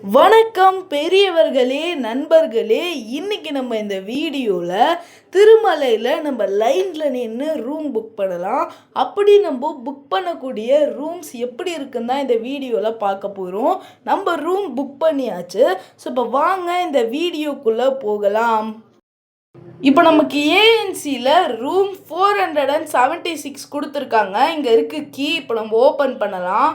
வணக்கம் பெரியவர்களே, நண்பர்களே. இன்னைக்கு நம்ம இந்த வீடியோவில் திருமலையில் நம்ம லைனில் நின்று ரூம் புக் பண்ணலாம். அப்படி நம்ம புக் பண்ணக்கூடிய ரூம்ஸ் எப்படி இருக்குன்னு தான் இந்த வீடியோவில் பார்க்க போகிறோம். நம்ம ரூம் புக் பண்ணியாச்சு. ஸோ இப்போ வாங்க இந்த வீடியோக்குள்ளே போகலாம். இப்போ நமக்கு ஏஎன்சியில் ரூம் 476 கொடுத்துருக்காங்க. இங்கே இருக்குது கீ. இப்போ நம்ம ஓப்பன் பண்ணலாம்.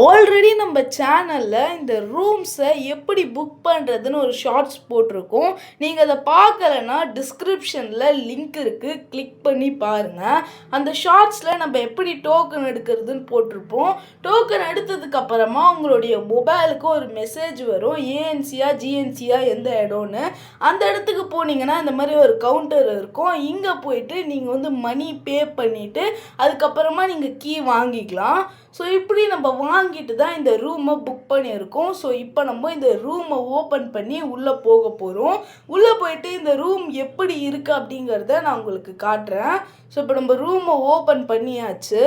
ஆல்ரெடி நம்ம சேனலில் இந்த ரூம்ஸை எப்படி புக் பண்ணுறதுன்னு ஒரு ஷார்ட்ஸ் போட்டிருக்கோம். நீங்கள் அதை பார்க்கலன்னா டிஸ்கிரிப்ஷனில் லிங்க் இருக்குது, கிளிக் பண்ணி பாருங்கள். அந்த ஷார்ட்ஸில் நம்ம எப்படி டோக்கன் எடுக்கிறதுன்னு போட்டிருப்போம். டோக்கன் எடுத்ததுக்கப்புறமா உங்களுடைய மொபைலுக்கு ஒரு மெசேஜ் வரும், ஏஎன்சியா ஜிஎன்சியா எந்த இடம்னு. அந்த இடத்துக்கு போனீங்கன்னா இந்த மாதிரி ஒரு கவுண்டர் இருக்கும். இங்கே போயிட்டு நீங்கள் மணி பே பண்ணிவிட்டு அதுக்கப்புறமா நீங்கள் கீ வாங்கிக்கலாம். ஸோ இப்படி நம்ம வாங்கிட்டு தான் இந்த ரூமை புக் பண்ணியிருக்கோம். ஸோ இப்போ நம்ம இந்த ரூமை ஓப்பன் பண்ணி உள்ளே போக போகிறோம். உள்ளே போயிட்டு இந்த ரூம் எப்படி இருக்குது அப்படிங்கிறத நான் உங்களுக்கு காட்டுறேன். ஸோ இப்போ நம்ம ரூமை ஓப்பன் பண்ணியாச்சு.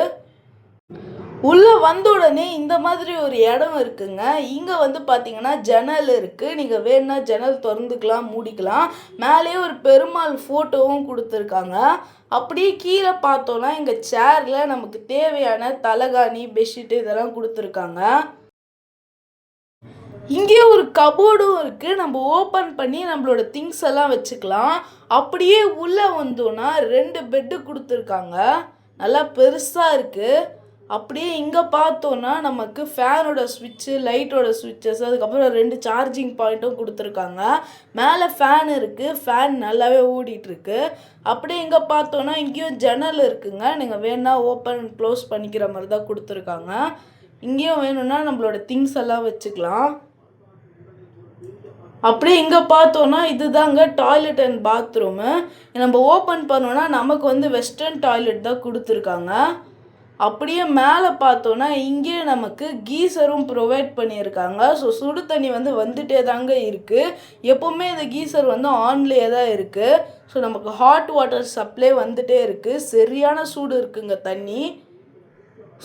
உள்ளே வந்த உடனே இந்த மாதிரி ஒரு இடம் இருக்குங்க. இங்கே பார்த்தீங்கன்னா ஜன்னல் இருக்குது. நீங்கள் வேணுன்னா ஜன்னல் திறந்துக்கலாம், மூடிக்கலாம். மேலேயே ஒரு பெருமாள் ஃபோட்டோவும் கொடுத்துருக்காங்க. அப்படியே கீழே பார்த்தோன்னா இங்கே சேரில் நமக்கு தேவையான தலகாணி, பெட்ஷீட்டு இதெல்லாம் கொடுத்துருக்காங்க. இங்கே ஒரு கபோர்டும் இருக்குது. நம்ம ஓப்பன் பண்ணி நம்மளோட திங்ஸ் எல்லாம் வச்சுக்கலாம். அப்படியே உள்ளே வந்தோன்னா 2 பெட்டு கொடுத்துருக்காங்க. நல்லா பெருசாக இருக்குது. அப்படியே இங்கே பார்த்தோன்னா நமக்கு ஃபேனோட ஸ்விட்சு, லைட்டோட ஸ்விட்சஸ், அதுக்கப்புறம் 2 சார்ஜிங் பாயிண்ட்டும் கொடுத்துருக்காங்க. மேலே ஃபேன் இருக்குது. ஃபேன் நல்லாவே ஓடிட்டுருக்கு. அப்படியே இங்கே பார்த்தோன்னா இங்கேயும் ஜன்னல் இருக்குங்க. நீங்கள் வேணா ஓப்பன் க்ளோஸ் பண்ணிக்கிற மாதிரி தான் கொடுத்துருக்காங்க. இங்கேயும் வேணும்னா நம்மளோட திங்ஸ் எல்லாம் வச்சுக்கலாம். அப்படியே இங்கே பார்த்தோன்னா இதுதாங்க டாய்லெட் அண்ட் பாத்ரூமு. நம்ம ஓப்பன் பண்ணோன்னா நமக்கு வெஸ்டர்ன் டாய்லெட் தான் கொடுத்துருக்காங்க. அப்படியே மேலே பார்த்தோன்னா இங்கே நமக்கு கீசரும் ப்ரொவைட் பண்ணியிருக்காங்க. ஸோ சுடு தண்ணி வந்துட்டே தாங்க இருக்குது. எப்போவுமே இந்த கீசர் ஆன்லேயே தான் இருக்குது. ஸோ நமக்கு ஹாட் வாட்டர் சப்ளை வந்துட்டே இருக்குது. சரியான சூடு இருக்குங்க தண்ணி.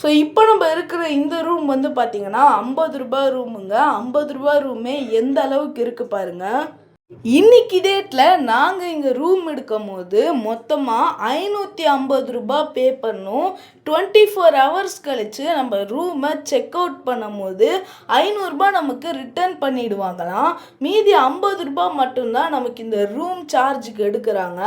ஸோ இப்போ நம்ம இருக்கிற இந்த ரூம் பார்த்திங்கன்னா 50 ரூபா ரூமுங்க. 50 ரூபா ரூமே எந்த அளவுக்கு இருக்குது பாருங்கள். இன்னைக்கு டேட்டில் நாங்கள் இங்கே ரூம் எடுக்கும் போது மொத்தமாக 550 ரூபா பே பண்ணோம். 24 ஹவர்ஸ் கழித்து நம்ம ரூமை செக் அவுட் பண்ணும் போது 500 ரூபா நமக்கு ரிட்டர்ன் பண்ணிவிடுவாங்களாம். மீதி 50 ரூபா மட்டும்தான் நமக்கு இந்த ரூம் சார்ஜுக்கு எடுக்கிறாங்க.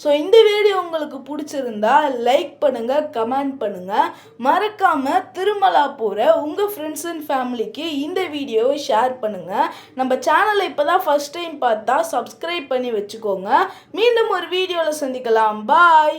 ஸோ இந்த வீடியோ உங்களுக்கு பிடிச்சிருந்தா லைக் பண்ணுங்கள், கமெண்ட் பண்ணுங்கள். மறக்காமல் திருமலா போகிற உங்கள் ஃப்ரெண்ட்ஸ் அண்ட் ஃபேமிலிக்கு இந்த வீடியோவை ஷேர் பண்ணுங்கள். நம்ம சேனலை இப்போ தான் ஃபஸ்ட் டைம் பார்த்தா சப்ஸ்கிரைப் பண்ணி வச்சுக்கோங்க. மீண்டும் ஒரு வீடியோவில் சந்திக்கலாம். பாய்.